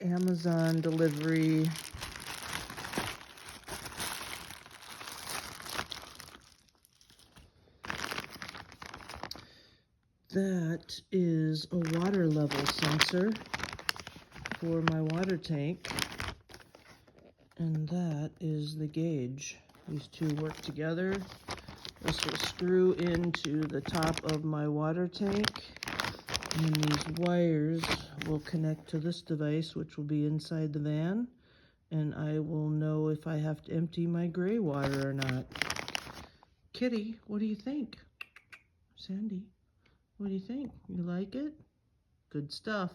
Amazon delivery. That is a water level sensor for my water tank, and that is the gauge. These two work together. This will screw into the top of my water tank, and these wires will connect to this device, which will be inside the van, and I will know if I have to empty my gray water or not. Kitty, what do you think? Sandy, what do you think? You like it? Good stuff.